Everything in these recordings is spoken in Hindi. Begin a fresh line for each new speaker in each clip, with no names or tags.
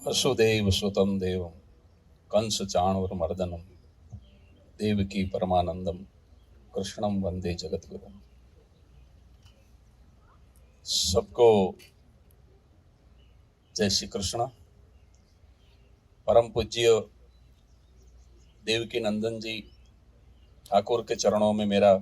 वसुदेव सुतं देवं कंस चाणूरमर्दनं देवकी परमानंदम कृष्णं वंदे जगद्गुरुम्। सबको जय श्री कृष्ण। परम पूज्य देवकी नंदन जी ठाकुर के चरणों में मेरा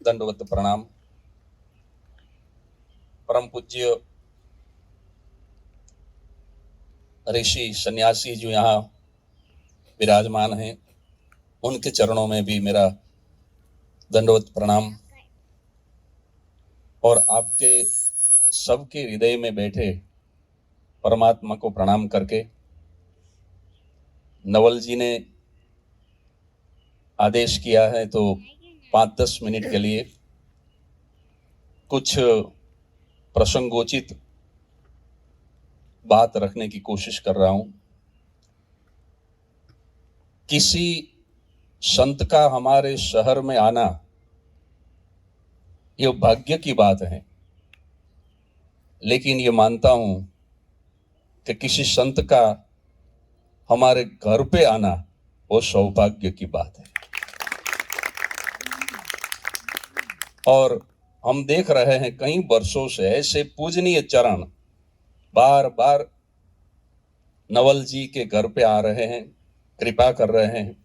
दंडवत प्रणाम। परम पूज्य ऋषि सन्यासी जो यहाँ विराजमान हैं, उनके चरणों में भी मेरा दंडवत प्रणाम। और आपके सबके हृदय में बैठे परमात्मा को प्रणाम करके नवल जी ने आदेश किया है तो 5-10 मिनट के लिए कुछ प्रसंगोचित बात रखने की कोशिश कर रहा हूं। किसी संत का हमारे शहर में आना ये भाग्य की बात है, लेकिन ये मानता हूं कि किसी संत का हमारे घर पे आना वो सौभाग्य की बात है। और हम देख रहे हैं कई वर्षों से ऐसे पूजनीय चरण बार बार नवल जी के घर पे आ रहे हैं, कृपा कर रहे हैं,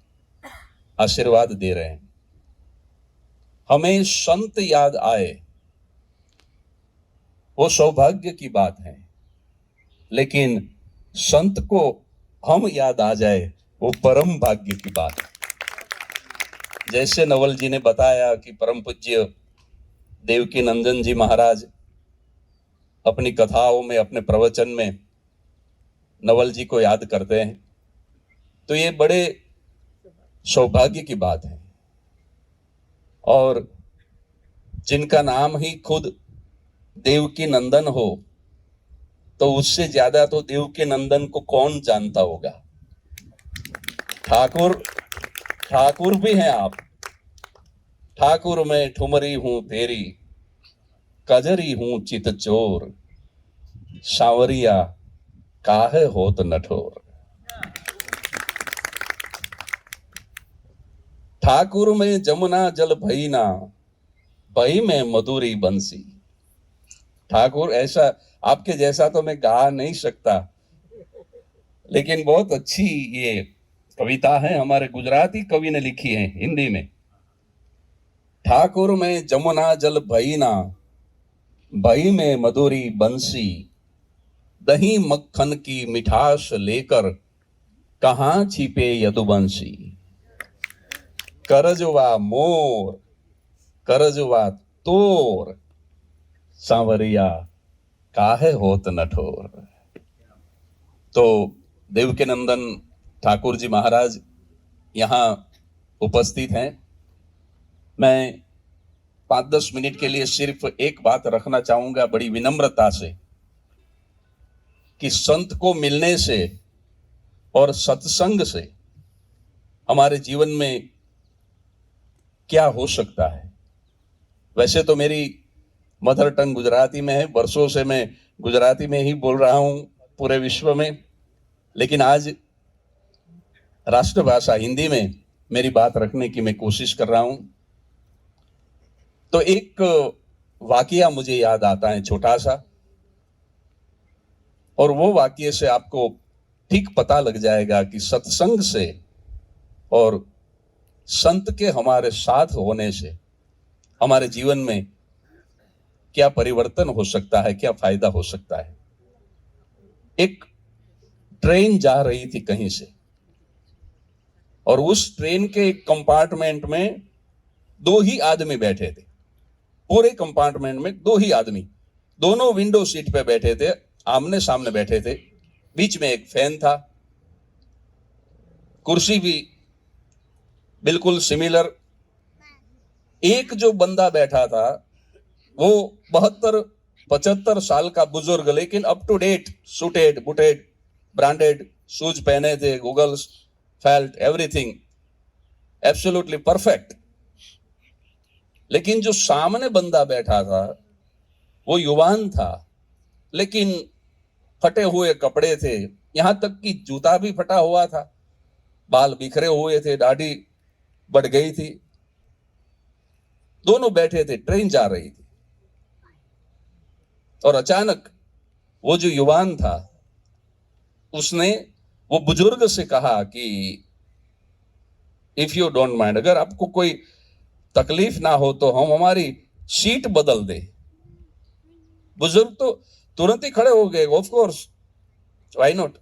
आशीर्वाद दे रहे हैं। हमें संत याद आए वो सौभाग्य की बात है, लेकिन संत को हम याद आ जाए वो परम भाग्य की बात है। जैसे नवल जी ने बताया कि परम पूज्य देवकी नंदन जी महाराज अपनी कथाओं में, अपने प्रवचन में नवल जी को याद करते हैं, तो ये बड़े सौभाग्य की बात है। और जिनका नाम ही खुद देवकी नंदन हो तो उससे ज्यादा तो देवकी नंदन को कौन जानता होगा। ठाकुर भी हैं आप। ठाकुर मैं ठुमरी हूं तेरी, कजरी हूं चित चोर, सांवरिया काहे होत नठोर। ठाकुर में जमुना जल भई ना, भई में मधुरी बंसी। ठाकुर ऐसा आपके जैसा तो मैं गा नहीं सकता, लेकिन बहुत अच्छी ये कविता है, हमारे गुजराती कवि ने लिखी है हिंदी में। ठाकुर में जमुना जल भई ना, भई में मधुरी बंसी, दही मक्खन की मिठास लेकर कहां छिपे यदुवंशी। करजवा मोर, करजवा तोर, सांवरिया काहे होत नठोर। तो देवकी नंदन ठाकुर जी महाराज यहाँ उपस्थित हैं। मैं 5-10 मिनट के लिए सिर्फ एक बात रखना चाहूंगा बड़ी विनम्रता से, कि संत को मिलने से और सत्संग से हमारे जीवन में क्या हो सकता है। वैसे तो मेरी मदर टंग गुजराती में है, वर्षों से मैं गुजराती में ही बोल रहा हूं पूरे विश्व में, लेकिन आज राष्ट्रभाषा हिंदी में मेरी बात रखने की मैं कोशिश कर रहा हूं। तो एक वाकया मुझे याद आता है छोटा सा, और वो वाकये से आपको ठीक पता लग जाएगा कि सत्संग से और संत के हमारे साथ होने से हमारे जीवन में क्या परिवर्तन हो सकता है, क्या फायदा हो सकता है। एक ट्रेन जा रही थी कहीं से, और उस ट्रेन के एक कंपार्टमेंट में 2 ही आदमी बैठे थे। पूरे कंपार्टमेंट में 2 ही आदमी, दोनों विंडो सीट पे बैठे थे, आमने सामने बैठे थे। बीच में एक फैन था, कुर्सी भी बिल्कुल सिमिलर। एक जो बंदा बैठा था वो 72-75 साल का बुजुर्ग, लेकिन up to date, suited booted, branded shoes पहने थे, goggles, felt, everything absolutely perfect. लेकिन जो सामने बंदा बैठा था वो युवान था, लेकिन फटे हुए कपड़े थे, यहां तक कि जूता भी फटा हुआ था, बाल बिखरे हुए थे, दाढ़ी बढ़ गई थी। दोनों बैठे थे, ट्रेन जा रही थी और अचानक वो जो युवान था उसने वो बुजुर्ग से कहा कि इफ यू डोंट माइंड, अगर आपको कोई तकलीफ ना हो तो हम हमारी सीट बदल दे। बुजुर्ग तो तुरंत ही खड़े हो गए, ऑफ कोर्स, व्हाई नॉट।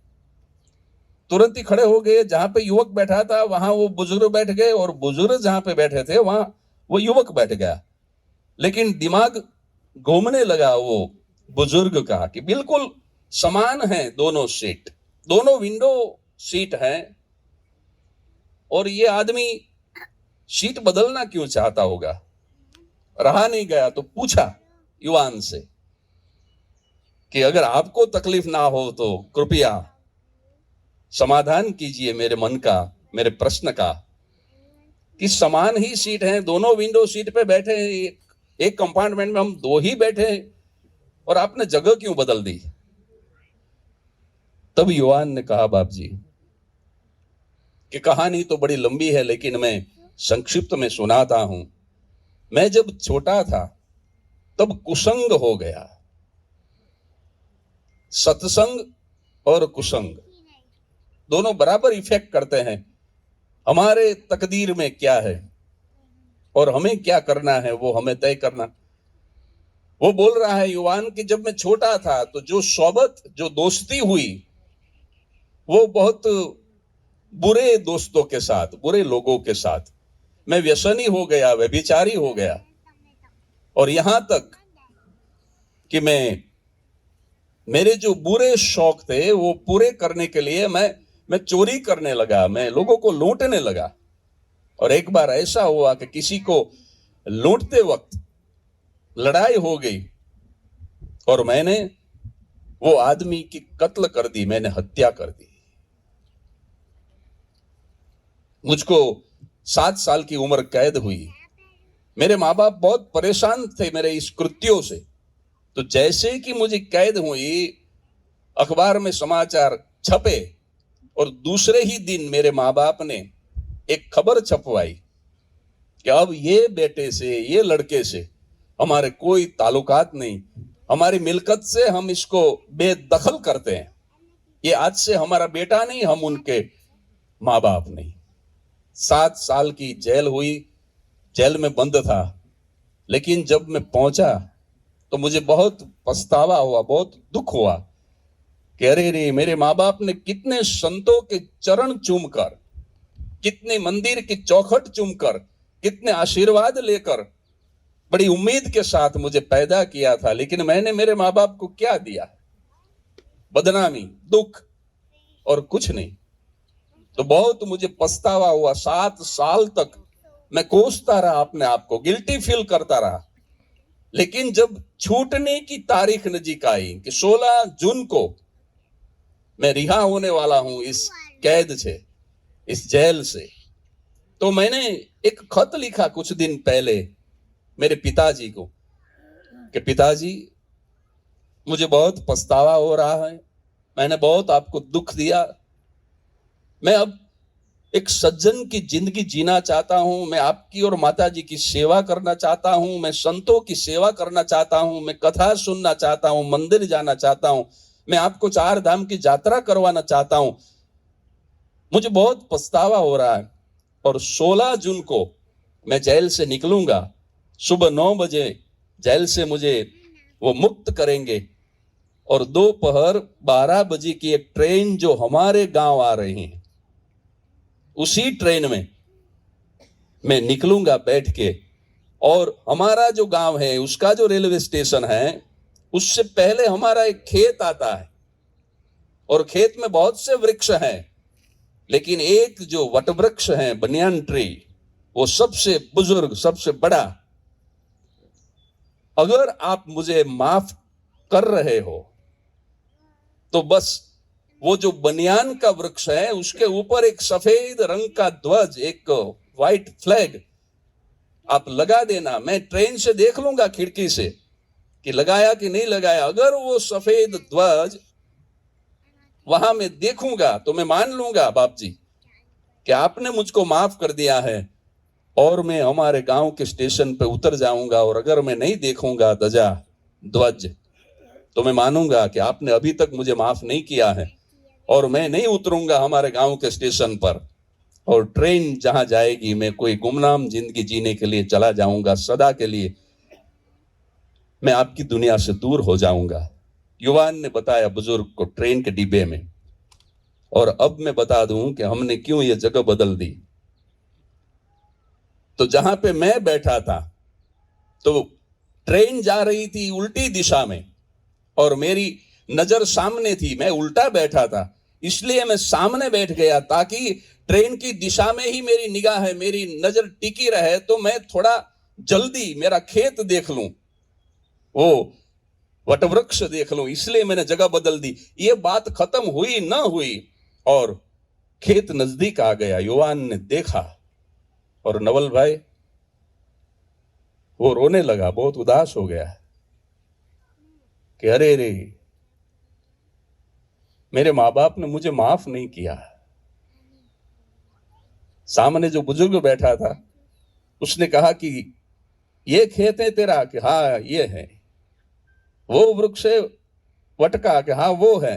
तुरंत ही खड़े हो गए, जहां पे युवक बैठा था वहां वो बुजुर्ग बैठ गए, और बुजुर्ग जहां पे बैठे थे वहां वो युवक बैठ गया। लेकिन दिमाग घूमने लगा वो बुजुर्ग का कि बिल्कुल समान है दोनों सीट, दोनों विंडो सीट है, और ये आदमी सीट बदलना क्यों चाहता होगा। रहा नहीं गया तो पूछा युवान से कि अगर आपको तकलीफ ना हो तो कृपया समाधान कीजिए मेरे मन का, मेरे प्रश्न का, कि समान ही सीट है, दोनों विंडो सीट पे बैठे, एक कंपार्टमेंट में हम दो ही बैठे और आपने जगह क्यों बदल दी। तब युवान ने कहा, बाप जी, कि कहानी तो बड़ी लंबी है लेकिन मैं संक्षिप्त में सुनाता हूं। मैं जब छोटा था तब कुसंग हो गया। सत्संग और कुसंग दोनों बराबर इफेक्ट करते हैं। हमारे तकदीर में क्या है और हमें क्या करना है वो हमें तय करना। वो बोल रहा है युवान कि जब मैं छोटा था तो जो सोबत, जो दोस्ती हुई वो बहुत बुरे दोस्तों के साथ, बुरे लोगों के साथ। मैं व्यसनी हो गया, व्यभिचारी हो गया, और यहां तक कि मेरे जो बुरे शौक थे वो पूरे करने के लिए मैं चोरी करने लगा, मैं लोगों को लूटने लगा। और एक बार ऐसा हुआ कि किसी को लूटते वक्त लड़ाई हो गई और मैंने वो आदमी की कत्ल कर दी, मैंने हत्या कर दी। मुझको 7 साल की उम्र कैद हुई। मेरे माँ बाप बहुत परेशान थे मेरे इस कृत्यों से। तो जैसे कि मुझे कैद हुई, अखबार में समाचार छपे और दूसरे ही दिन मेरे माँ बाप ने एक खबर छपवाई कि अब ये बेटे से, ये लड़के से हमारे कोई ताल्लुकात नहीं, हमारी मिल्कत से हम इसको बेदखल करते हैं, ये आज से हमारा बेटा नहीं, हम उनके माँ बाप नहीं। 7 साल की जेल हुई, जेल में बंद था। लेकिन जब मैं पहुंचा तो मुझे बहुत पछतावा हुआ, बहुत दुख हुआ कि अरे रे, मेरे माँ बाप ने कितने संतों के चरण चूमकर, कितने मंदिर की चौखट चूमकर, कितने आशीर्वाद लेकर, बड़ी उम्मीद के साथ मुझे पैदा किया था, लेकिन मैंने मेरे माँ बाप को क्या दिया? बदनामी, दुख और कुछ नहीं। तो बहुत मुझे पछतावा हुआ। 7 साल तक मैं कोसता रहा अपने आप को, गिल्टी फील करता रहा। लेकिन जब छूटने की तारीख नजीक आई कि 16 जून को मैं रिहा होने वाला हूं इस कैद से, इस जेल से, तो मैंने एक खत लिखा कुछ दिन पहले मेरे पिताजी को कि पिताजी, मुझे बहुत पछतावा हो रहा है, मैंने बहुत आपको दुख दिया, मैं अब एक सज्जन की जिंदगी जीना चाहता हूं, मैं आपकी और माताजी की सेवा करना चाहता हूं, मैं संतों की सेवा करना चाहता हूं, मैं कथा सुनना चाहता हूं, मंदिर जाना चाहता हूं, मैं आपको 4 धाम की यात्रा करवाना चाहता हूं, मुझे बहुत पछतावा हो रहा है। और 16 जून को मैं जेल से निकलूंगा, सुबह 9 बजे जेल से मुझे वो मुक्त करेंगे, और दोपहर 12 बजे की एक ट्रेन जो हमारे गांव आ रही है, उसी ट्रेन में मैं निकलूंगा बैठ के। और हमारा जो गांव है, उसका जो रेलवे स्टेशन है, उससे पहले हमारा एक खेत आता है, और खेत में बहुत से वृक्ष हैं, लेकिन एक जो वटवृक्ष है, बनियान ट्री, वो सबसे बुजुर्ग, सबसे बड़ा। अगर आप मुझे माफ कर रहे हो तो बस वो जो बनियान का वृक्ष है उसके ऊपर एक सफेद रंग का ध्वज, एक व्हाइट फ्लैग आप लगा देना। मैं ट्रेन से देख लूंगा खिड़की से कि लगाया कि नहीं लगाया। अगर वो सफेद ध्वज वहां मैं देखूंगा तो मैं मान लूंगा बाप जी कि आपने मुझको माफ कर दिया है, और मैं हमारे गांव के स्टेशन पे उतर जाऊंगा, और अगर मैं नहीं देखूंगा ध्वजा ध्वज तो मैं मानूंगा कि आपने अभी तक मुझे माफ नहीं किया है, और मैं नहीं उतरूंगा हमारे गांव के स्टेशन पर, और ट्रेन जहां जाएगी मैं कोई गुमनाम जिंदगी जीने के लिए चला जाऊंगा, सदा के लिए मैं आपकी दुनिया से दूर हो जाऊंगा। युवान ने बताया बुजुर्ग को ट्रेन के डिब्बे में। और अब मैं बता दूं कि हमने क्यों ये जगह बदल दी। तो जहां पे मैं बैठा था तो ट्रेन जा रही थी उल्टी दिशा में, और मेरी नजर सामने थी, मैं उल्टा बैठा था, इसलिए मैं सामने बैठ गया ताकि ट्रेन की दिशा में ही मेरी निगाह है, मेरी नजर टिकी रहे, तो मैं थोड़ा जल्दी मेरा खेत देख लूं, वो वटवृक्ष देख लूं, इसलिए मैंने जगह बदल दी। ये बात खत्म हुई ना हुई और खेत नजदीक आ गया। युवान ने देखा और नवल भाई वो रोने लगा, बहुत उदास हो गया कि अरे रे, मेरे माँ बाप ने मुझे माफ नहीं किया। सामने जो बुजुर्ग बैठा था उसने कहा कि ये खेत है तेरा, कि हाँ ये है। वो वृक्ष है वटका, कि हाँ वो है।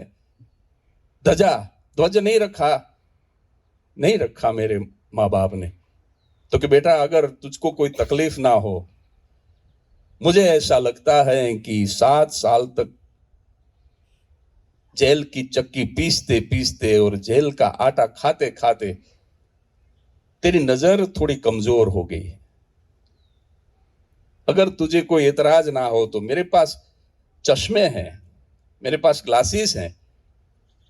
ध्वजा ध्वज नहीं रखा मेरे माँ बाप ने। तो कि बेटा अगर तुझको कोई तकलीफ ना हो, मुझे ऐसा लगता है कि 7 साल तक जेल की चक्की पीसते पीसते और जेल का आटा खाते खाते तेरी नजर थोड़ी कमजोर हो गई। अगर तुझे कोई एतराज ना हो तो मेरे पास चश्मे हैं, मेरे पास ग्लासेस हैं,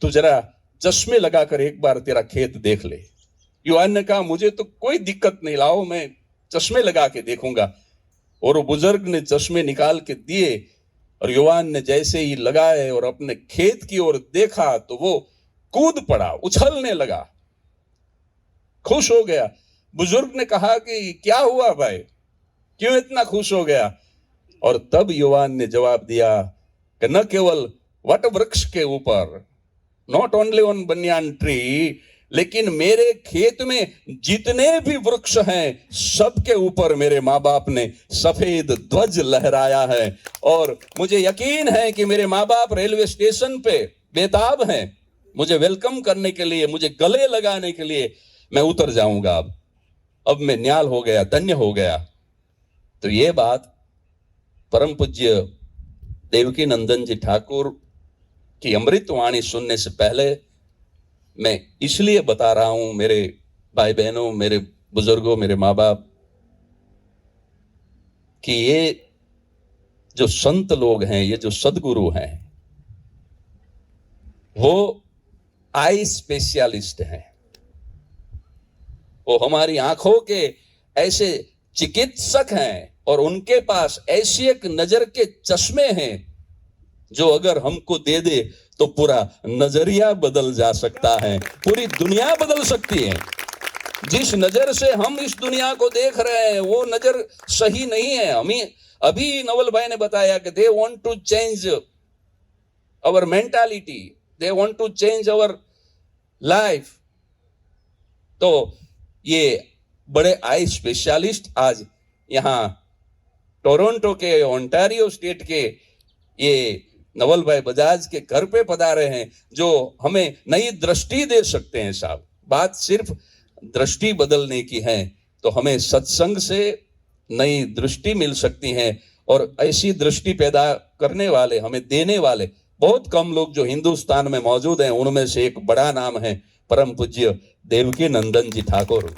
तू जरा चश्मे लगाकर एक बार तेरा खेत देख ले। युवान ने कहा मुझे तो कोई दिक्कत नहीं, लाओ मैं चश्मे लगा के देखूंगा। और वो बुजुर्ग ने चश्मे निकाल के दिए और युवान ने जैसे ही लगाए और अपने खेत की ओर देखा तो वो कूद पड़ा, उछलने लगा, खुश हो गया। बुजुर्ग ने कहा कि क्या हुआ भाई, क्यों इतना खुश हो गया? और तब युवान ने जवाब दिया कि न केवल वट वृक्ष के ऊपर, not only on banyan tree, लेकिन मेरे खेत में जितने भी वृक्ष हैं सबके ऊपर मेरे माँ बाप ने सफेद ध्वज लहराया है। और मुझे यकीन है कि मेरे माँ बाप रेलवे स्टेशन पे बेताब हैं मुझे वेलकम करने के लिए, मुझे गले लगाने के लिए। मैं उतर जाऊंगा, अब मैं न्याल हो गया, धन्य हो गया। तो ये बात परम पूज्य देवकी नंदन जी ठाकुर की अमृत वाणी सुनने से पहले मैं इसलिए बता रहा हूं मेरे भाई बहनों, मेरे बुजुर्गों, मेरे माँ बाप, कि ये जो संत लोग हैं, ये जो सदगुरु हैं, वो आई स्पेशलिस्ट हैं। वो हमारी आंखों के ऐसे चिकित्सक हैं और उनके पास ऐसी एक नजर के चश्मे हैं जो अगर हमको दे दे तो पूरा नजरिया बदल जा सकता है, पूरी दुनिया बदल सकती है। जिस नजर से हम इस दुनिया को देख रहे हैं वो नजर सही नहीं है। हमें अभी नवल भाई ने बताया कि they want to change our mentality, they want to change our life. तो ये बड़े आई स्पेशलिस्ट आज यहाँ टोरंटो के, ओंटारियो स्टेट के ये नवल भाई बजाज के घर पे पधारे हैं, जो हमें नई दृष्टि दे सकते हैं। साहब, बात सिर्फ दृष्टि बदलने की है, तो हमें सत्संग से नई दृष्टि मिल सकती है। और ऐसी दृष्टि पैदा करने वाले, हमें देने वाले बहुत कम लोग जो हिंदुस्तान में मौजूद हैं, उनमें से एक बड़ा नाम है परम पूज्य देवकी नंदन जी ठाकुर।